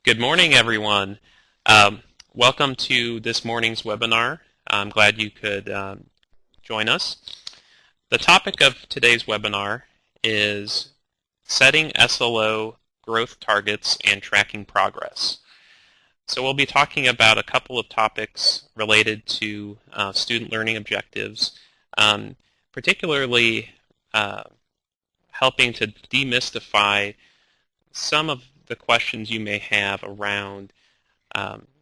Good morning, everyone. Welcome to this morning's webinar. I'm glad you could join us. The topic of today's webinar is setting SLO growth targets and tracking progress. So we'll be talking about a couple of topics related to student learning objectives, particularly helping to demystify some of the questions you may have around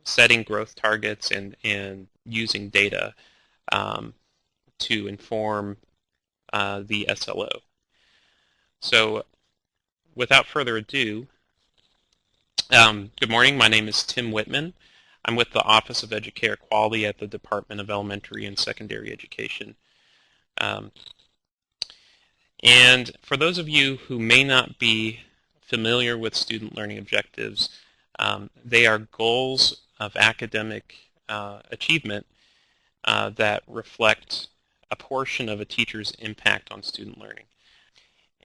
setting growth targets and using data to inform the SLO. So without further ado, good morning. My name is Tim Whitman. I'm with the Office of Educator Quality at the Department of Elementary and Secondary Education. And for those of you who may not be familiar with student learning objectives, they are goals of academic achievement that reflect a portion of a teacher's impact on student learning.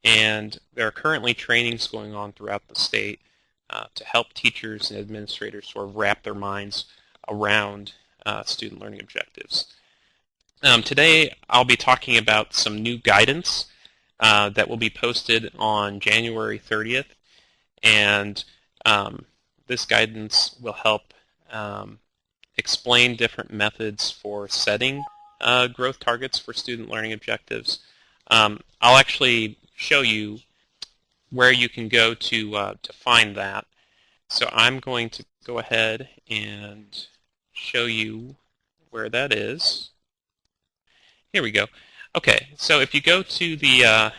And there are currently trainings going on throughout the state to help teachers and administrators sort of wrap their minds around student learning objectives. Today I'll be talking about some new guidance that will be posted on January 30th, and this guidance will help explain different methods for setting growth targets for student learning objectives. I'll actually show you where you can go to find that. So I'm going to go ahead and show you where that is. Here we go. Okay, so if you go to the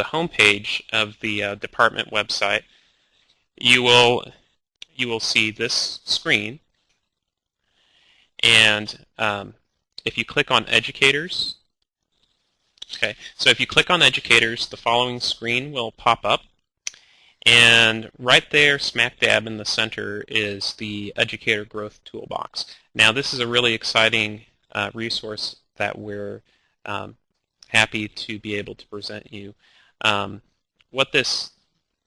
home page of the department website, you will see this screen, and if you click on Educators, okay, so if you click on Educators, the following screen will pop up, and right there, smack dab in the center, is the Educator Growth Toolbox. Now, this is a really exciting resource that we're happy to be able to present you. What this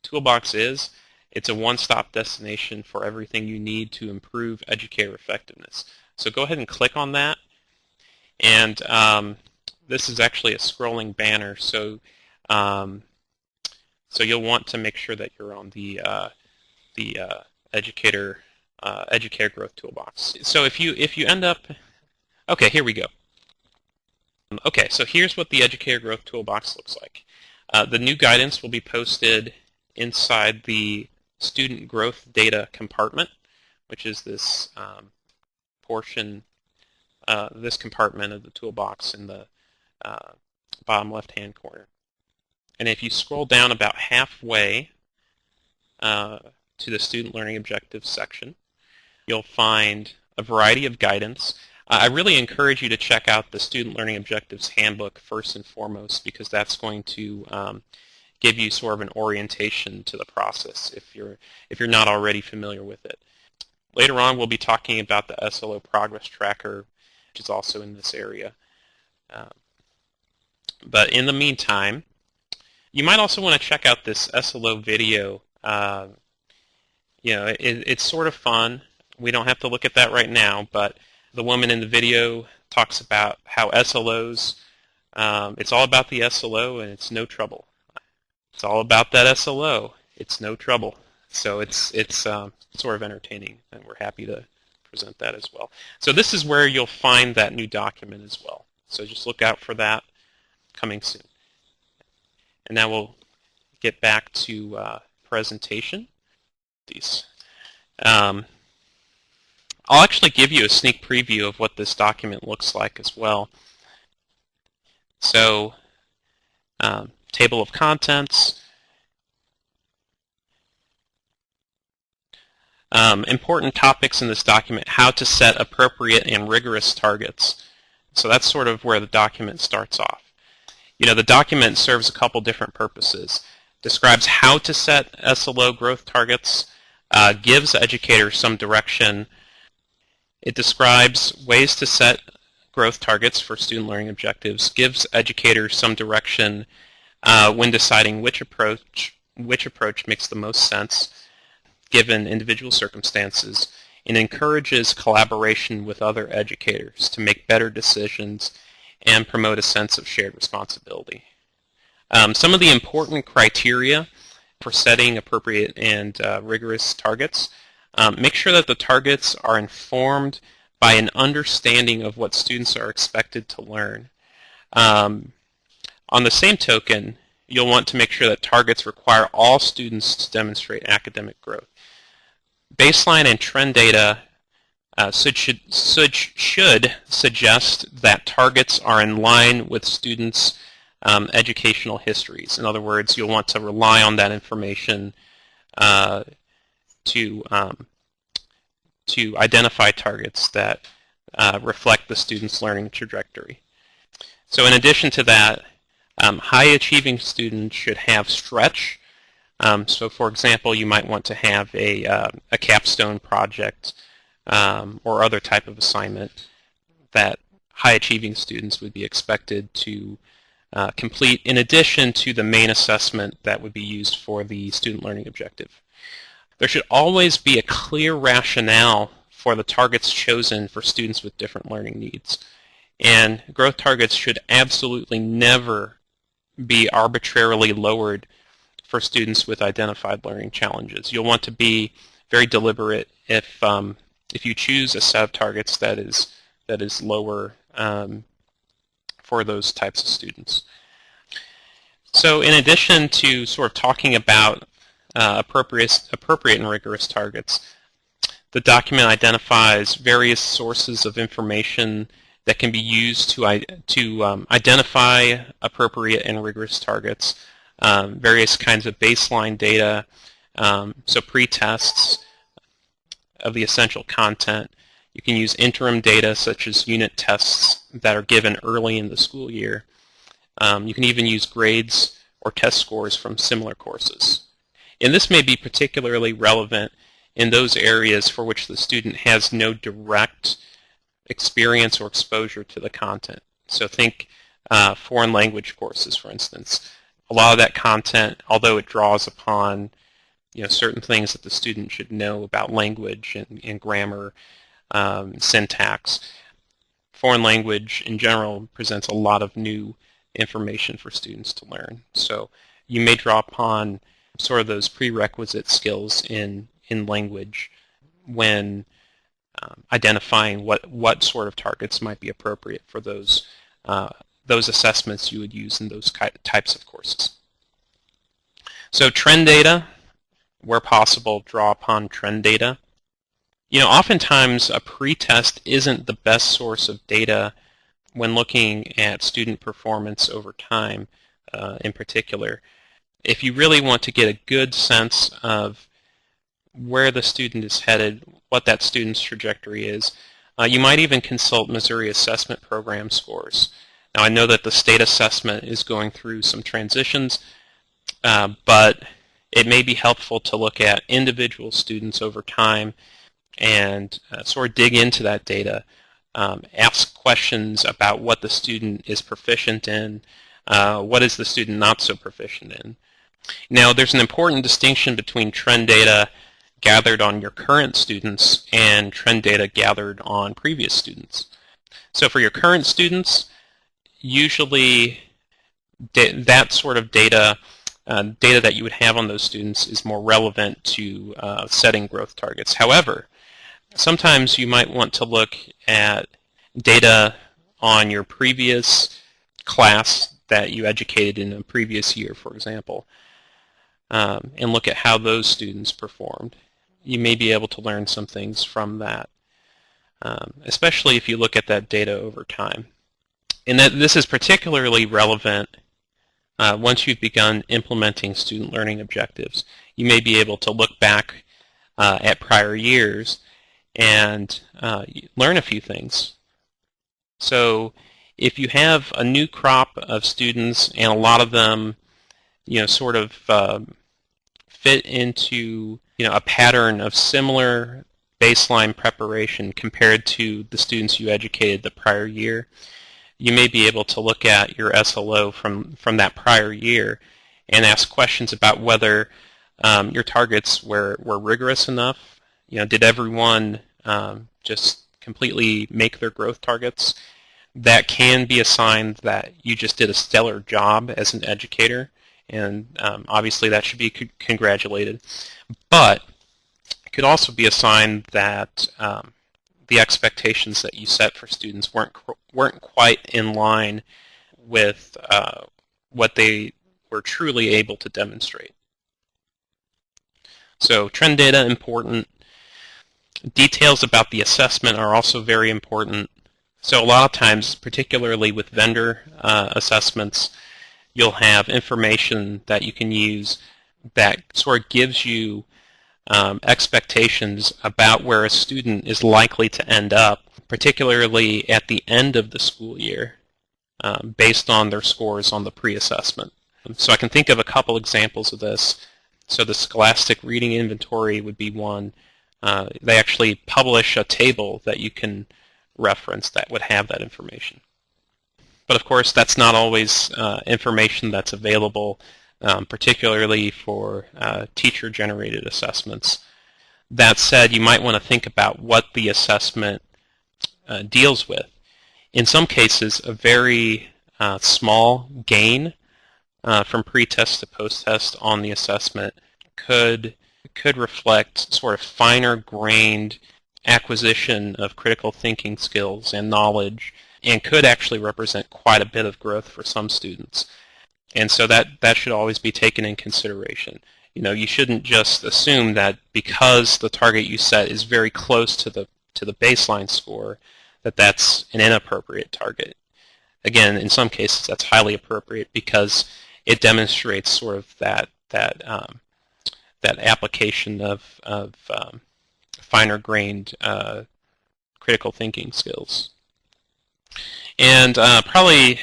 toolbox is, it's a one-stop destination for everything you need to improve educator effectiveness. So go ahead and click on that, and this is actually a scrolling banner, so so you'll want to make sure that you're on the Educator Growth Toolbox. So if you end up, okay, here we go. Okay, so here's what the Educator Growth Toolbox looks like. The new guidance will be posted inside the Student Growth Data compartment, which is this portion, this compartment of the toolbox in the bottom left-hand corner. And if you scroll down about halfway to the Student Learning Objectives section, you'll find a variety of guidance. I really encourage you to check out the Student Learning Objectives Handbook first and foremost, because that's going to give you sort of an orientation to the process if you're not already familiar with it. Later on, we'll be talking about the SLO Progress Tracker, which is also in this area. But in the meantime, you might also want to check out this SLO video. It's sort of fun. We don't have to look at that right now, but the woman in the video talks about how SLOs, it's all about the SLO and it's no trouble. It's all about that SLO. It's no trouble. So it's sort of entertaining, and we're happy to present that as well. So this is where you'll find that new document as well. So just look out for that coming soon. And now we'll get back to presentation. I'll actually give you a sneak preview of what this document looks like as well. So, table of contents, important topics in this document, how to set appropriate and rigorous targets. So that's sort of where the document starts off. The document serves a couple different purposes. Describes how to set SLO growth targets, gives educators some direction. It describes ways to set growth targets for student learning objectives, gives educators some direction when deciding which approach makes the most sense, given individual circumstances, and encourages collaboration with other educators to make better decisions and promote a sense of shared responsibility. Some of the important criteria for setting appropriate and rigorous targets: make sure that the targets are informed by an understanding of what students are expected to learn. On the same token, you'll want to make sure that targets require all students to demonstrate academic growth. Baseline and trend data should suggest that targets are in line with students' educational histories. In other words, you'll want to rely on that information to identify targets that reflect the student's learning trajectory. So in addition to that, high-achieving students should have stretch. So for example, you might want to have a capstone project or other type of assignment that high-achieving students would be expected to complete in addition to the main assessment that would be used for the student learning objective. There should always be a clear rationale for the targets chosen for students with different learning needs. And growth targets should absolutely never be arbitrarily lowered for students with identified learning challenges. You'll want to be very deliberate if you choose a set of targets that is lower for those types of students. So in addition to sort of talking about appropriate and rigorous targets, the document identifies various sources of information that can be used to identify appropriate and rigorous targets, various kinds of baseline data, so pre-tests of the essential content. You can use interim data such as unit tests that are given early in the school year. You can even use grades or test scores from similar courses. And this may be particularly relevant in those areas for which the student has no direct experience or exposure to the content. So think foreign language courses, for instance. A lot of that content, although it draws upon certain things that the student should know about language and grammar, syntax, foreign language in general presents a lot of new information for students to learn. So you may draw upon sort of those prerequisite skills in language when identifying what sort of targets might be appropriate for those assessments you would use in those types of courses. So trend data, where possible, draw upon trend data. Oftentimes a pretest isn't the best source of data when looking at student performance over time in particular. If you really want to get a good sense of where the student is headed, what that student's trajectory is, you might even consult Missouri Assessment Program scores. Now I know that the state assessment is going through some transitions, but it may be helpful to look at individual students over time and sort of dig into that data, ask questions about what the student is proficient in, what is the student not so proficient in. Now there's an important distinction between trend data gathered on your current students and trend data gathered on previous students. So for your current students, usually that sort of data that you would have on those students is more relevant to setting growth targets. However, sometimes you might want to look at data on your previous class that you educated in a previous year, for example, and look at how those students performed. You may be able to learn some things from that, especially if you look at that data over time. And this is particularly relevant once you've begun implementing student learning objectives. You may be able to look back at prior years and learn a few things. So if you have a new crop of students and a lot of them sort of fit into a pattern of similar baseline preparation compared to the students you educated the prior year, you may be able to look at your SLO from that prior year and ask questions about whether your targets were rigorous enough. Did everyone just completely make their growth targets? That can be a sign that you just did a stellar job as an educator, and obviously that should be congratulated. But it could also be a sign that the expectations that you set for students weren't quite in line with what they were truly able to demonstrate. So trend data important. Details about the assessment are also very important. So a lot of times, particularly with vendor assessments, you'll have information that you can use that sort of gives you expectations about where a student is likely to end up, particularly at the end of the school year, based on their scores on the pre-assessment. So I can think of a couple examples of this. So the Scholastic Reading Inventory would be one. They actually publish a table that you can reference that would have that information. But of course, that's not always information that's available, particularly for teacher-generated assessments. That said, you might want to think about what the assessment deals with. In some cases, a very small gain from pre-test to post-test on the assessment could reflect sort of finer-grained acquisition of critical thinking skills and knowledge, and could actually represent quite a bit of growth for some students. And so that should always be taken in consideration. You shouldn't just assume that because the target you set is very close to the baseline score, that that's an inappropriate target. Again, in some cases, that's highly appropriate because it demonstrates sort of that application of finer-grained critical thinking skills. And probably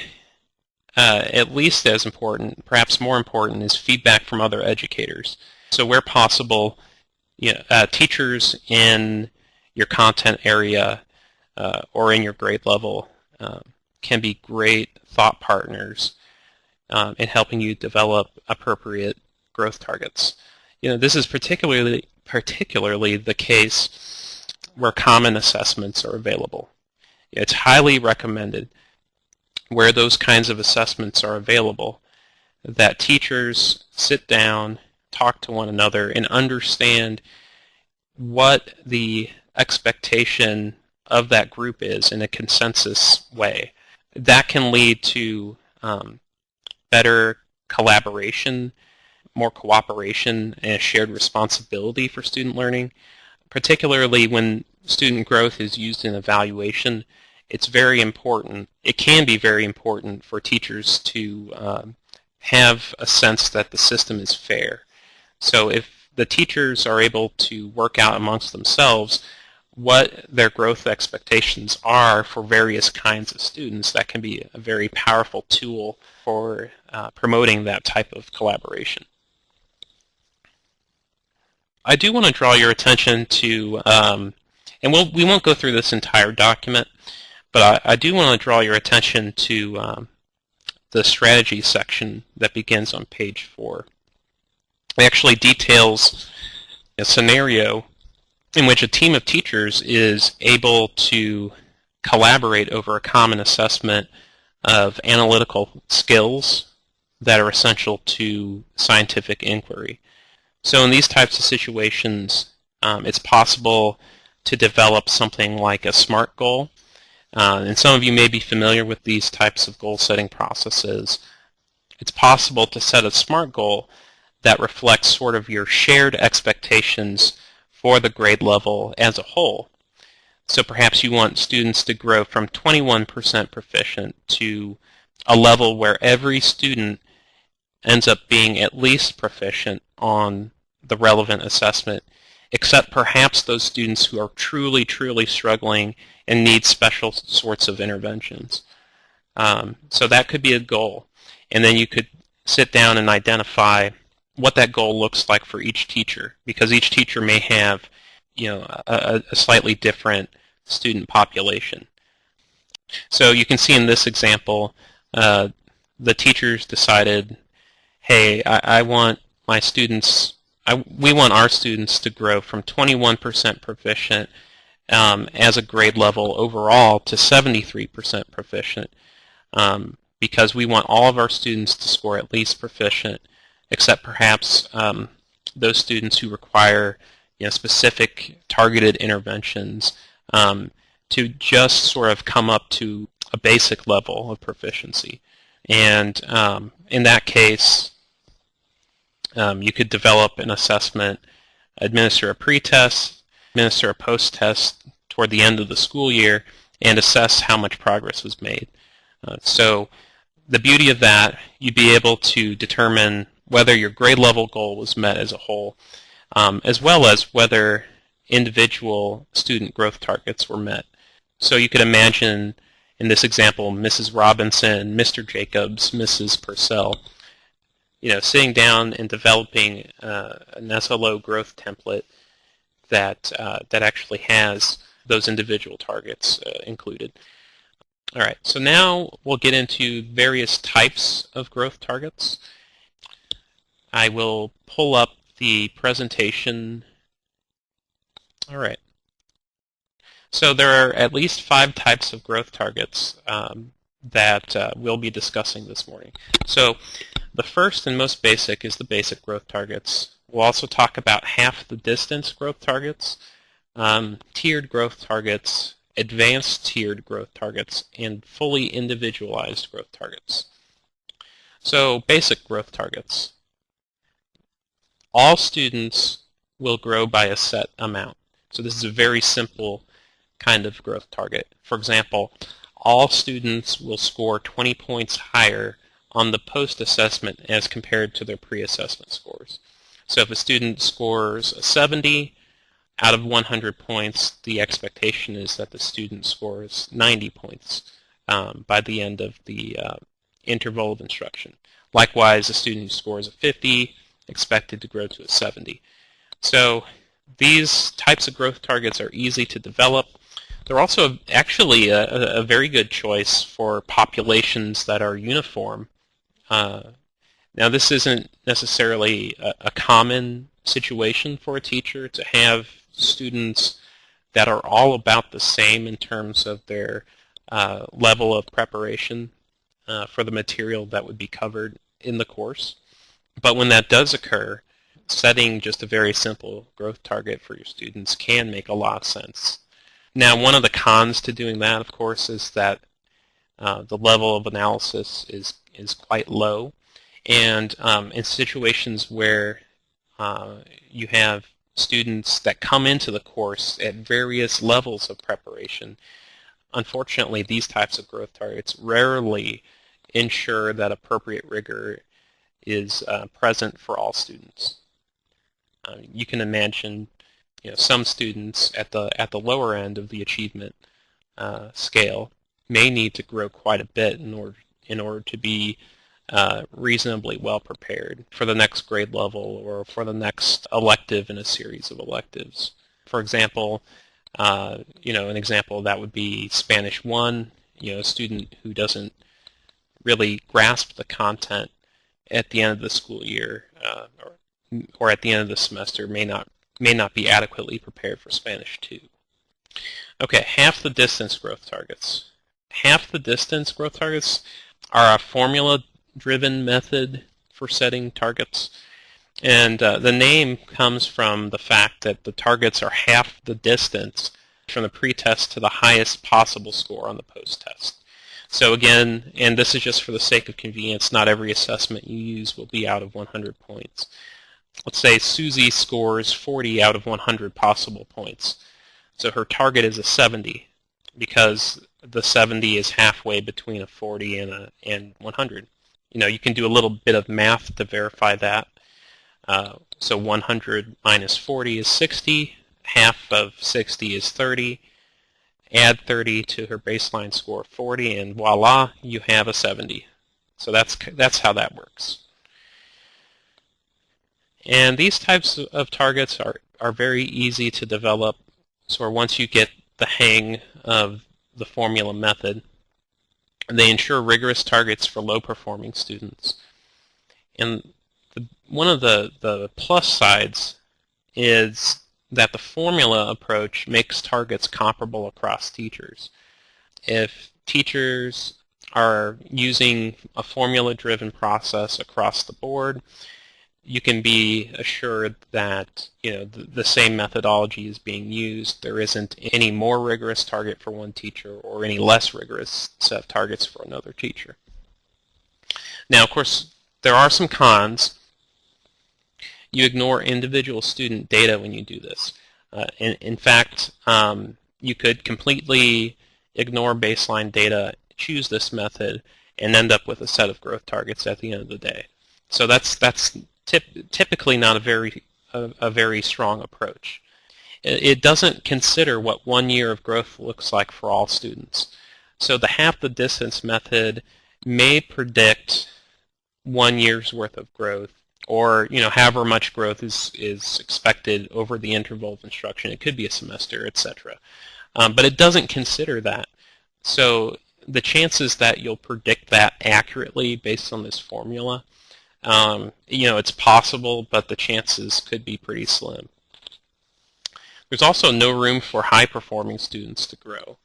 at least as important, perhaps more important, is feedback from other educators. So where possible, teachers in your content area or in your grade level can be great thought partners in helping you develop appropriate growth targets. This is particularly the case where common assessments are available. It's highly recommended where those kinds of assessments are available that teachers sit down, talk to one another, and understand what the expectation of that group is in a consensus way. That can lead to better collaboration, more cooperation, and a shared responsibility for student learning. Particularly when student growth is used in evaluation, it's very important. It can be very important for teachers to have a sense that the system is fair. So if the teachers are able to work out amongst themselves what their growth expectations are for various kinds of students, that can be a very powerful tool for promoting that type of collaboration. I do want to draw your attention to, and we won't go through this entire document, but I do want to draw your attention to the strategy section that begins on page 4. It actually details a scenario in which a team of teachers is able to collaborate over a common assessment of analytical skills that are essential to scientific inquiry. So in these types of situations, it's possible to develop something like a SMART goal. And some of you may be familiar with these types of goal-setting processes. It's possible to set a SMART goal that reflects sort of your shared expectations for the grade level as a whole. So perhaps you want students to grow from 21% proficient to a level where every student ends up being at least proficient on the relevant assessment, except perhaps those students who are truly, truly struggling and need special sorts of interventions. So that could be a goal. And then you could sit down and identify what that goal looks like for each teacher, because each teacher may have, a slightly different student population. So you can see in this example, the teachers decided, hey, I want my students we want our students to grow from 21% proficient as a grade level overall to 73% proficient, because we want all of our students to score at least proficient, except perhaps those students who require specific targeted interventions to just sort of come up to a basic level of proficiency. And in that case, you could develop an assessment, administer a pre-test, administer a post-test toward the end of the school year, and assess how much progress was made. So the beauty of that, you'd be able to determine whether your grade level goal was met as a whole, as well as whether individual student growth targets were met. So you could imagine, in this example, Mrs. Robinson, Mr. Jacobs, Mrs. Purcell, sitting down and developing an SLO growth template that actually has those individual targets included. All right, so now we'll get into various types of growth targets. I will pull up the presentation. All right. So there are at least 5 types of growth targets that we'll be discussing this morning. So the first and most basic is the basic growth targets. We'll also talk about half the distance growth targets, tiered growth targets, advanced tiered growth targets, and fully individualized growth targets. So basic growth targets. All students will grow by a set amount. So this is a very simple kind of growth target. For example, all students will score 20 points higher on the post-assessment as compared to their pre-assessment scores. So if a student scores a 70 out of 100 points, the expectation is that the student scores 90 points by the end of the interval of instruction. Likewise, a student who scores a 50 expected to grow to a 70. So these types of growth targets are easy to develop. They're also actually a very good choice for populations that are uniform. Now, this isn't necessarily a common situation for a teacher to have students that are all about the same in terms of their level of preparation for the material that would be covered in the course. But when that does occur, setting just a very simple growth target for your students can make a lot of sense. Now, one of the cons to doing that, of course, is that the level of analysis is quite low. And in situations where you have students that come into the course at various levels of preparation, unfortunately, these types of growth targets rarely ensure that appropriate rigor is present for all students. You can imagine, some students at the lower end of the achievement scale may need to grow quite a bit in order to be reasonably well prepared for the next grade level or for the next elective in a series of electives. For example, an example that would be Spanish 1. A student who doesn't really grasp the content at the end of the school year or at the end of the semester may not be adequately prepared for Spanish 2. Okay, half the distance growth targets. Half the distance growth targets are a formula-driven method for setting targets. And the name comes from the fact that the targets are half the distance from the pre-test to the highest possible score on the post-test. So again, and this is just for the sake of convenience, not every assessment you use will be out of 100 points. Let's say Susie scores 40 out of 100 possible points. So her target is a 70 because the 70 is halfway between a 40 and 100. You can do a little bit of math to verify that. So 100 minus 40 is 60. Half of 60 is 30. Add 30 to her baseline score of 40, and voila, you have a 70. So that's how that works. And these types of targets are very easy to develop. So once you get the hang of the formula method, they ensure rigorous targets for low-performing students. And one of the plus sides is that the formula approach makes targets comparable across teachers. If teachers are using a formula-driven process across the board, you can be assured that the same methodology is being used. There isn't any more rigorous target for one teacher or any less rigorous set of targets for another teacher. Now, of course, there are some cons. You ignore individual student data when you do this. In fact, you could completely ignore baseline data, choose this method, and end up with a set of growth targets at the end of the day. So that's typically not a very strong approach. It doesn't consider what 1 year of growth looks like for all students. So the half the distance method may predict 1 year's worth of growth, or however much growth is expected over the interval of instruction. It could be a semester, etc. But it doesn't consider that. So the chances that you'll predict that accurately based on this formula, it's possible, but the chances could be pretty slim. There's also no room for high-performing students to grow.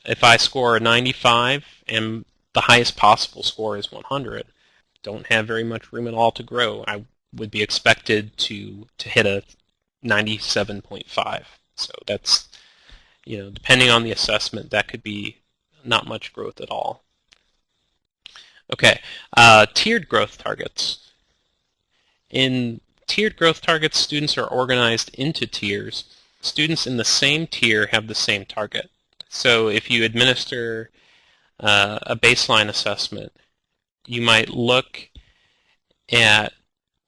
If I score a 95 and the highest possible score is 100, don't have very much room at all to grow. I would be expected to hit a 97.5. So that's, depending on the assessment, that could be not much growth at all. Okay, tiered growth targets. In tiered growth targets, students are organized into tiers. Students in the same tier have the same target. So if you administer a baseline assessment, you might look at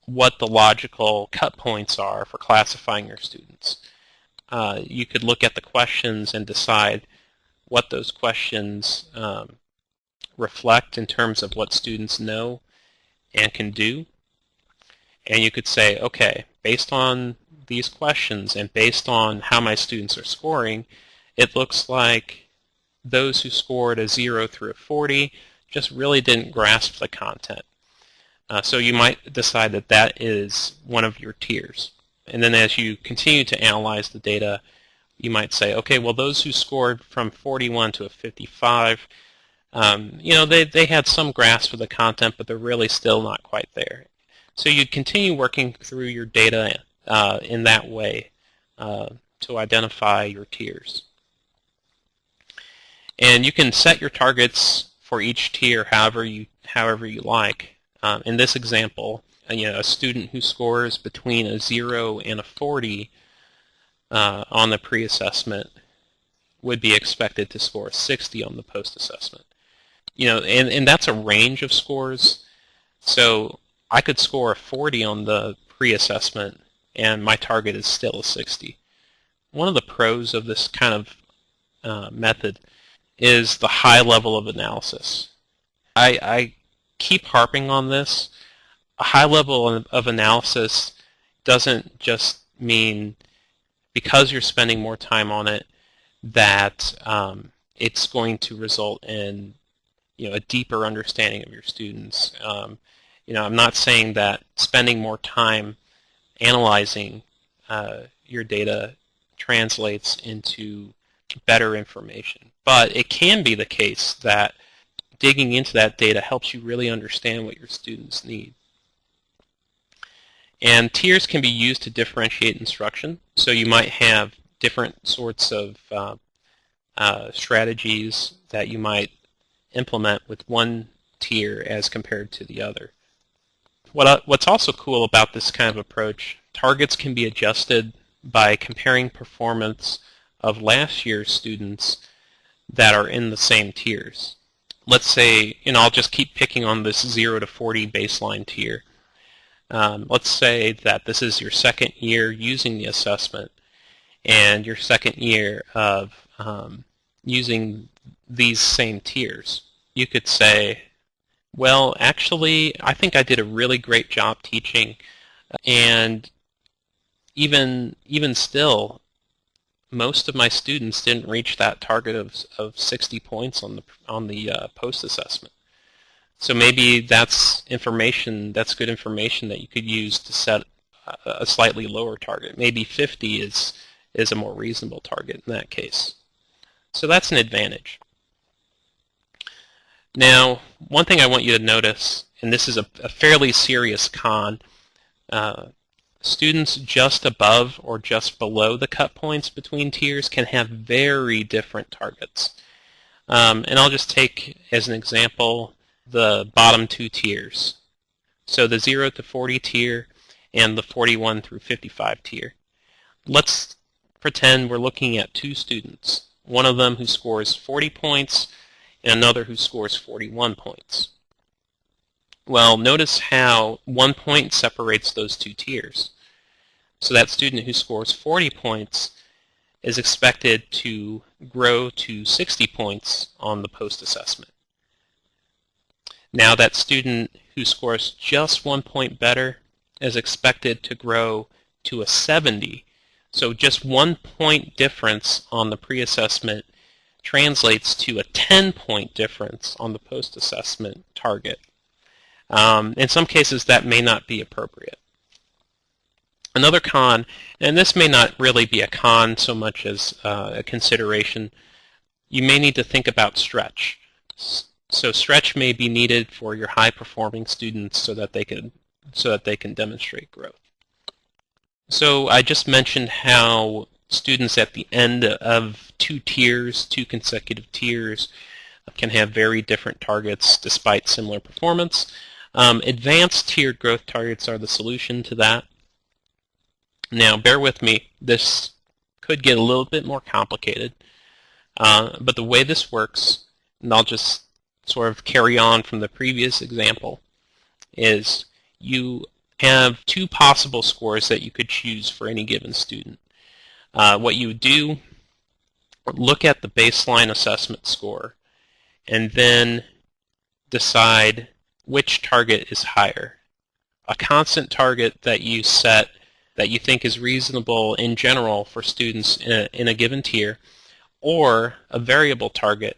what the logical cut points are for classifying your students. You could look at the questions and decide what those questions reflect in terms of what students know and can do. And you could say, okay, based on these questions and based on how my students are scoring, it looks like those who scored a 0 through a 40 just really didn't grasp the content. So you might decide that that is one of your tiers. And then as you continue to analyze the data, you might say, okay, well, those who scored from 41 to a 55, they had some grasp of the content, but they're really still not quite there. So you'd continue working through your data in that way to identify your tiers. And you can set your targets for each tier however you like. In this example, a student who scores between a 0 and a 40 on the pre-assessment would be expected to score a 60 on the post-assessment. And that's a range of scores. So I could score a 40 on the pre-assessment, and my target is still a 60. One of the pros of this kind of method is the high level of analysis. I keep harping on this. A high level of analysis doesn't just mean because you're spending more time on it that it's going to result in a deeper understanding of your students. I'm not saying that spending more time analyzing your data translates into better information, but it can be the case that digging into that data helps you really understand what your students need. And tiers can be used to differentiate instruction. So you might have different sorts of strategies that you might implement with one tier as compared to the other. What's also cool about this kind of approach, targets can be adjusted by comparing performance of last year's students that are in the same tiers. Let's say, I'll just keep picking on this 0 to 40 baseline tier. Let's say that this is your second year using the assessment and your second year of using these same tiers. You could say, well, actually, I think I did a really great job teaching, and even still, most of my students didn't reach that target of 60 points on the post-assessment. So maybe that's information, that's good information that you could use to set a slightly lower target. Maybe 50 is a more reasonable target in that case. So that's an advantage. Now, one thing I want you to notice, and this is a fairly serious con, students just above or just below the cut points between tiers can have very different targets. And I'll just take as an example the bottom two tiers. So the 0 to 40 tier and the 41 through 55 tier. Let's pretend we're looking at two students, one of them who scores 40 points and another who scores 41 points. Well, notice how 1 point separates those two tiers. So that student who scores 40 points is expected to grow to 60 points on the post-assessment. Now that student who scores just 1 point better is expected to grow to a 70. So just 1 point difference on the pre-assessment translates to a 10-point difference on the post-assessment target. In some cases, that may not be appropriate. Another con, and this may not really be a con so much as a consideration, you may need to think about stretch. So stretch may be needed for your high-performing students so that they can demonstrate growth. So I just mentioned how students at the end of two consecutive tiers, can have very different targets despite similar performance. Advanced tiered growth targets are the solution to that. Now, bear with me. This could get a little bit more complicated, but the way this works, and I'll just sort of carry on from the previous example, is you have two possible scores that you could choose for any given student. What you would do, look at the baseline assessment score, and then decide which target is higher. A constant target that you set that you think is reasonable in general for students in a given tier, or a variable target,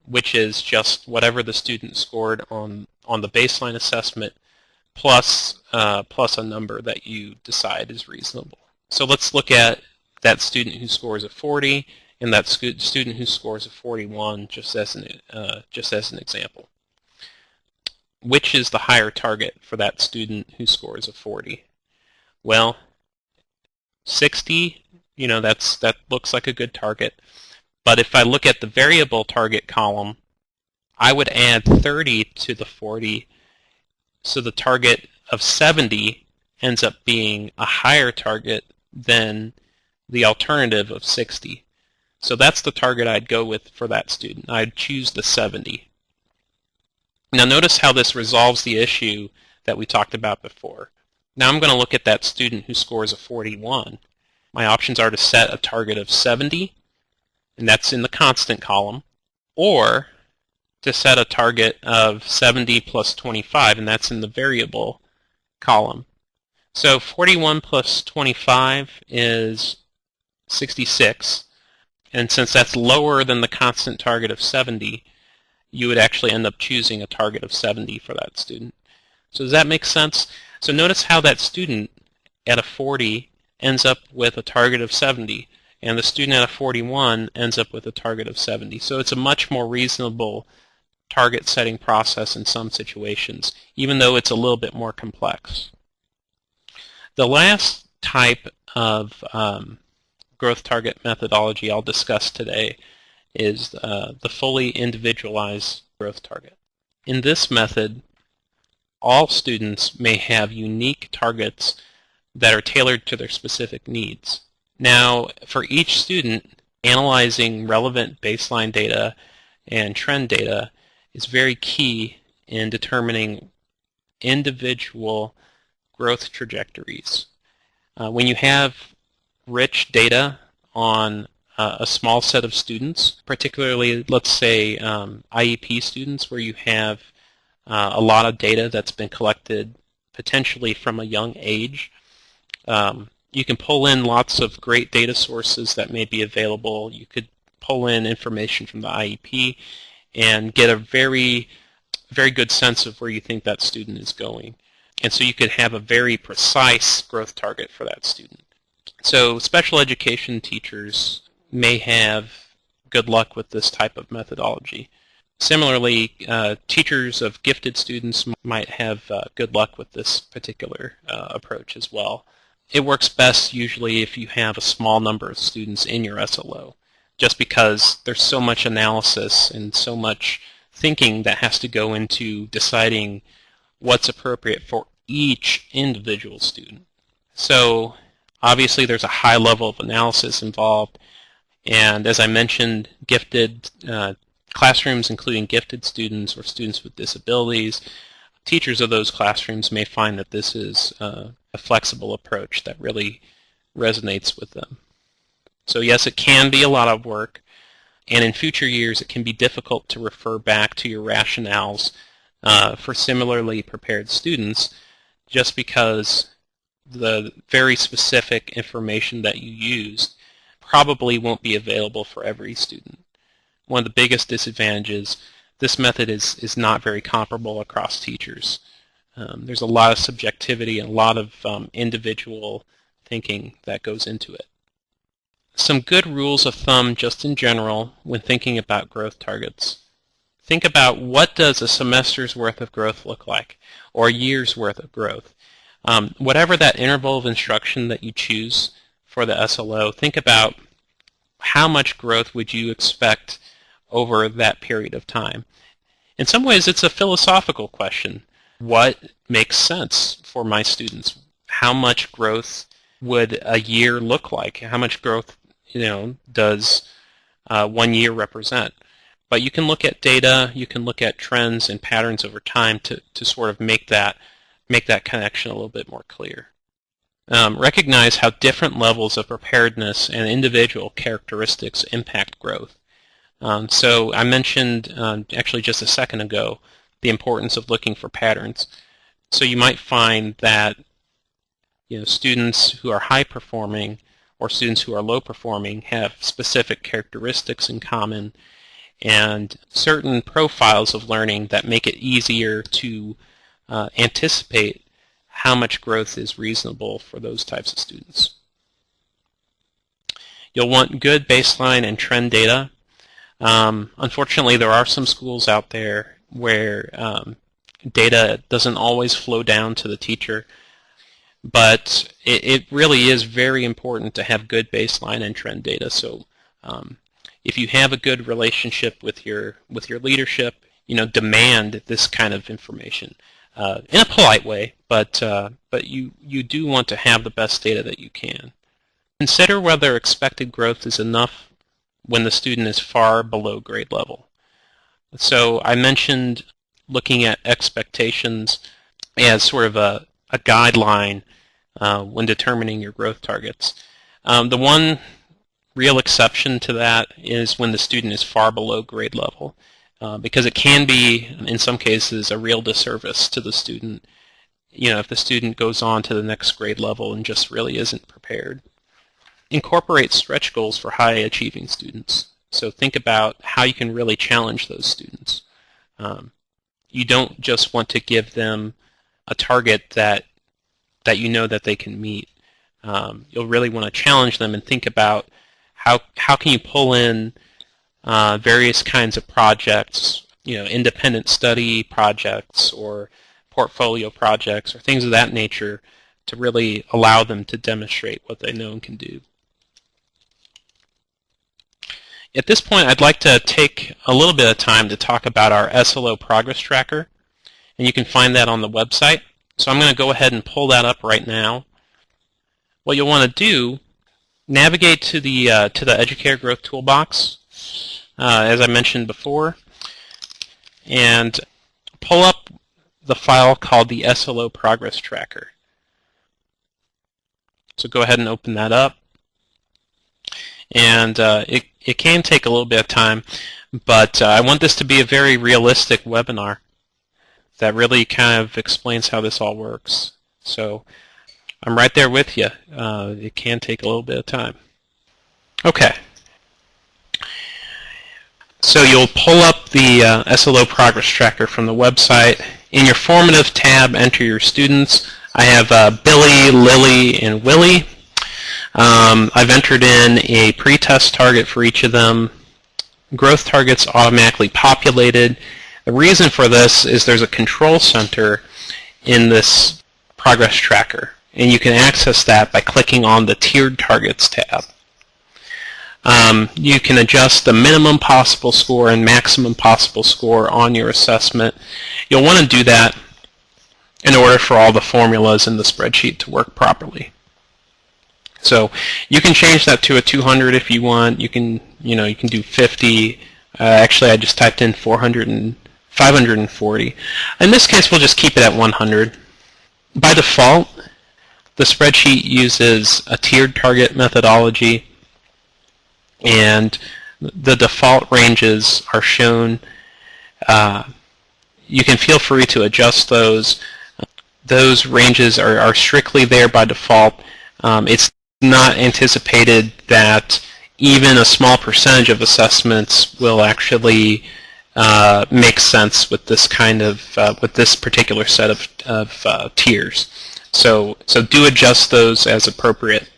which is just whatever the student scored on the baseline assessment plus a number that you decide is reasonable. So let's look at that student who scores a 40 and that student who scores a 41 just as an example. Which is the higher target for that student who scores a 40? Well, 60, that looks like a good target. But if I look at the variable target column, I would add 30 to the 40, so the target of 70 ends up being a higher target than the alternative of 60. So that's the target I'd go with for that student. I'd choose the 70. Now notice how this resolves the issue that we talked about before. Now I'm going to look at that student who scores a 41. My options are to set a target of 70, and that's in the constant column, or to set a target of 70 plus 25, and that's in the variable column. So 41 plus 25 is 66, and since that's lower than the constant target of 70, you would actually end up choosing a target of 70 for that student. So does that make sense? So notice how that student at a 40 ends up with a target of 70, and the student at a 41 ends up with a target of 70. So it's a much more reasonable target setting process in some situations, even though it's a little bit more complex. The last type of growth target methodology I'll discuss today is the fully individualized growth target. In this method, all students may have unique targets that are tailored to their specific needs. Now, for each student, analyzing relevant baseline data and trend data is very key in determining individual growth trajectories. When you have rich data on a small set of students, particularly, let's say, IEP students, where you have a lot of data that's been collected potentially from a young age, you can pull in lots of great data sources that may be available. You could pull in information from the IEP and get a very a very good sense of where you think that student is going. And so you could have a very precise growth target for that student. So special education teachers may have good luck with this type of methodology. Similarly, teachers of gifted students might have good luck with this particular approach as well. It works best usually if you have a small number of students in your SLO, just because there's so much analysis and so much thinking that has to go into deciding what's appropriate for each individual student. So obviously there's a high level of analysis involved, and as I mentioned, gifted classrooms including gifted students or students with disabilities, teachers of those classrooms may find that this is a flexible approach that really resonates with them. So yes, it can be a lot of work, and in future years it can be difficult to refer back to your rationales for similarly prepared students, just because the very specific information that you used probably won't be available for every student. One of the biggest disadvantages, this method is not very comparable across teachers. There's a lot of subjectivity and a lot of individual thinking that goes into it. Some good rules of thumb just in general when thinking about growth targets. Think about, what does a semester's worth of growth look like, or a year's worth of growth. Whatever that interval of instruction that you choose for the SLO, think about how much growth would you expect over that period of time. In some ways, it's a philosophical question. What makes sense for my students? How much growth would a year look like? How much growth, does 1 year represent? But you can look at data, you can look at trends and patterns over time to sort of make that connection a little bit more clear. Recognize how different levels of preparedness and individual characteristics impact growth. So I mentioned actually just a second ago the importance of looking for patterns. So you might find that students who are high performing or students who are low performing have specific characteristics in common and certain profiles of learning that make it easier to anticipate how much growth is reasonable for those types of students. You'll want good baseline and trend data. Unfortunately, there are some schools out there where data doesn't always flow down to the teacher, but it really is very important to have good baseline and trend data. So if you have a good relationship with your leadership, demand this kind of information in a polite way, but you do want to have the best data that you can. Consider whether expected growth is enough when the student is far below grade level. So I mentioned looking at expectations as sort of a guideline when determining your growth targets. The one real exception to that is when the student is far below grade level, because it can be, in some cases, a real disservice to the student, if the student goes on to the next grade level and just really isn't prepared. Incorporate stretch goals for high-achieving students. So think about how you can really challenge those students. You don't just want to give them a target that you know that they can meet. You'll really want to challenge them and think about how can you pull in various kinds of projects, independent study projects or portfolio projects or things of that nature to really allow them to demonstrate what they know and can do. At this point, I'd like to take a little bit of time to talk about our SLO Progress Tracker, and you can find that on the website. So I'm going to go ahead and pull that up right now. What you'll want to do, navigate to the Educator Growth Toolbox, as I mentioned before, and pull up the file called the SLO Progress Tracker. So go ahead and open that up. And it can take a little bit of time, but I want this to be a very realistic webinar that really kind of explains how this all works. So I'm right there with you. It can take a little bit of time. Okay. So you'll pull up the SLO Progress Tracker from the website. In your formative tab, enter your students. I have Billy, Lily, and Willie. I've entered in a pre-test target for each of them. Growth targets automatically populated. The reason for this is there's a control center in this progress tracker, and you can access that by clicking on the Tiered Targets tab. You can adjust the minimum possible score and maximum possible score on your assessment. You'll want to do that in order for all the formulas in the spreadsheet to work properly. So you can change that to a 200 if you want. You can do 50. Actually, I just typed in 540. In this case, we'll just keep it at 100. By default, the spreadsheet uses a tiered target methodology, and the default ranges are shown. You can feel free to adjust those. Those ranges are strictly there by default. It's not anticipated that even a small percentage of assessments will actually make sense with this kind of with this particular set of tiers. So do adjust those as appropriate.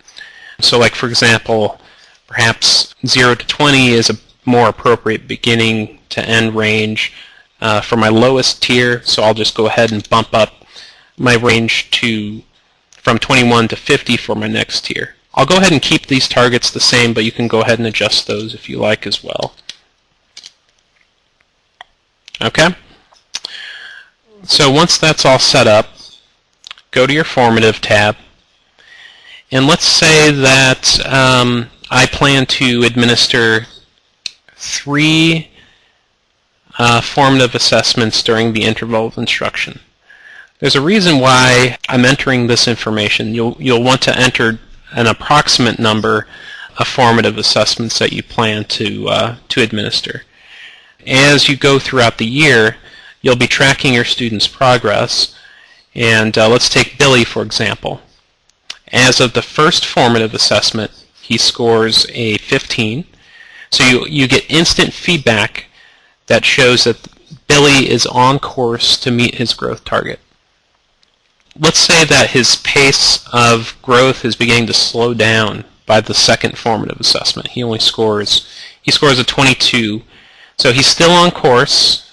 So like for example, perhaps 0 to 20 is a more appropriate beginning to end range for my lowest tier. So I'll just go ahead and bump up my range from 21 to 50 for my next tier. I'll go ahead and keep these targets the same, but you can go ahead and adjust those if you like as well. Okay? So once that's all set up, go to your Formative tab, and let's say that I plan to administer 3 formative assessments during the interval of instruction. There's a reason why I'm entering this information. You'll want to enter an approximate number of formative assessments that you plan to administer. As you go throughout the year, you'll be tracking your students' progress. And let's take Billy, for example. As of the first formative assessment, he scores a 15. So you get instant feedback that shows that Billy is on course to meet his growth target. Let's say that his pace of growth is beginning to slow down by the second formative assessment. He scores a 22. So he's still on course.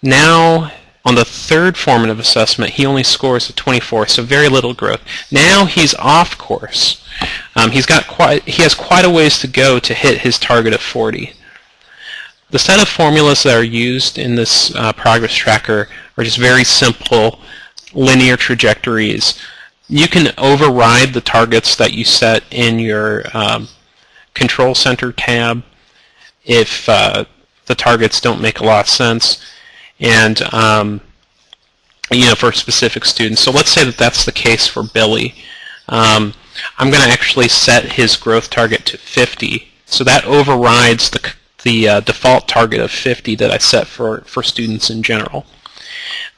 Now, on the third formative assessment, he only scores a 24, so very little growth. Now he's off course. He has quite a ways to go to hit his target of 40. The set of formulas that are used in this progress tracker are just very simple linear trajectories. You can override the targets that you set in your Control Center tab if the targets don't make a lot of sense, and for specific students. So let's say that that's the case for Billy. I'm going to actually set his growth target to 50, so that overrides the default target of 50 that I set for students in general.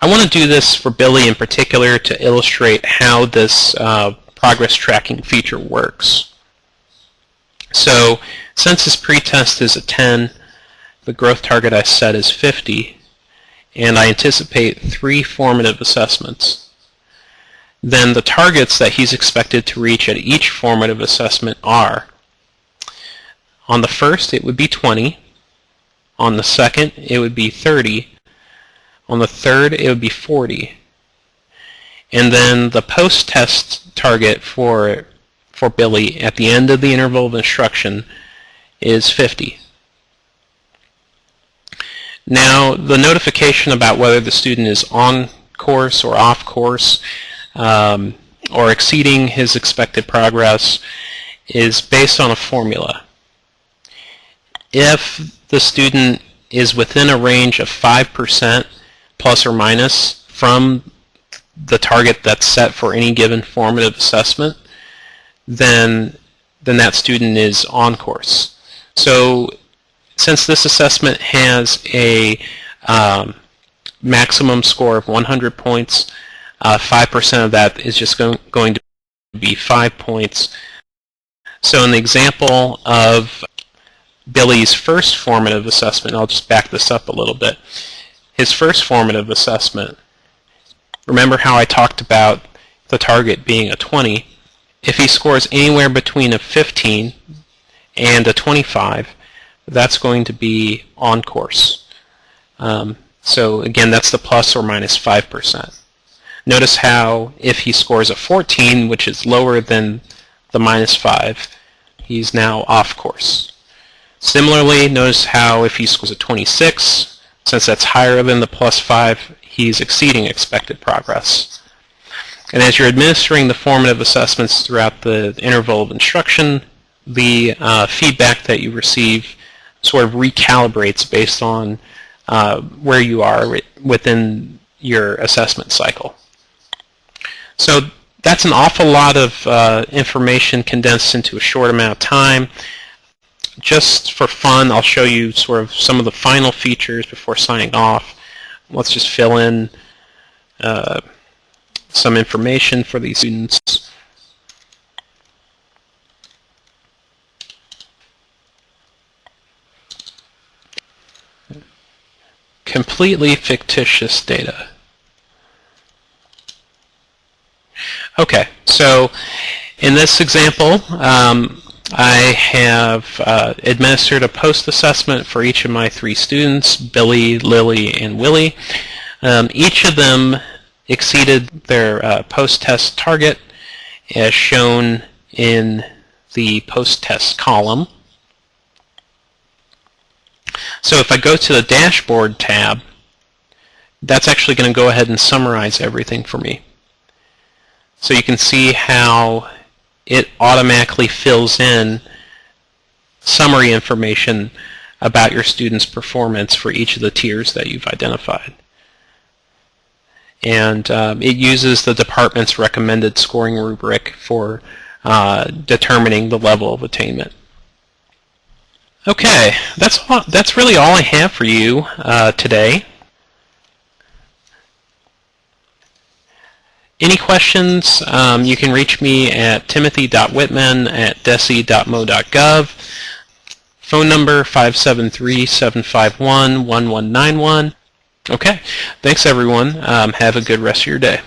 I want to do this for Billy in particular to illustrate how this progress tracking feature works. So since his pretest is a 10, the growth target I set is 50, and I anticipate 3 formative assessments, then the targets that he's expected to reach at each formative assessment are: on the first, it would be 20. On the second, it would be 30. On the third, it would be 40. And then the post-test target for Billy at the end of the interval of instruction is 50. Now, the notification about whether the student is on course or off course or exceeding his expected progress is based on a formula. If the student is within a range of 5% plus or minus from the target that's set for any given formative assessment, then that student is on course. So since this assessment has a maximum score of 100 points, 5% of that is just going to be 5 points. So in the example of Billy's first formative assessment, I'll just back this up a little bit. His first formative assessment, remember how I talked about the target being a 20? If he scores anywhere between a 15 and a 25, that's going to be on course. So again, that's the plus or minus 5%. Notice how if he scores a 14, which is lower than the minus 5, he's now off course. Similarly, notice how if he scores a 26, since that's higher than the plus 5, he's exceeding expected progress. And as you're administering the formative assessments throughout the interval of instruction, the feedback that you receive sort of recalibrates based on where you are within your assessment cycle. So that's an awful lot of information condensed into a short amount of time. Just for fun, I'll show you sort of some of the final features before signing off. Let's just fill in some information for these students. Completely fictitious data. Okay, so in this example, I have administered a post-assessment for each of my 3 students, Billy, Lily, and Willie. Each of them exceeded their post-test target as shown in the post-test column. So if I go to the Dashboard tab, that's actually going to go ahead and summarize everything for me. So you can see how it automatically fills in summary information about your student's performance for each of the tiers that you've identified. And it uses the department's recommended scoring rubric for determining the level of attainment. Okay, that's really all I have for you today. Any questions, you can reach me at timothy.whitman@desi.mo.gov. Phone number 573-751-1191. Okay, thanks everyone. Have a good rest of your day.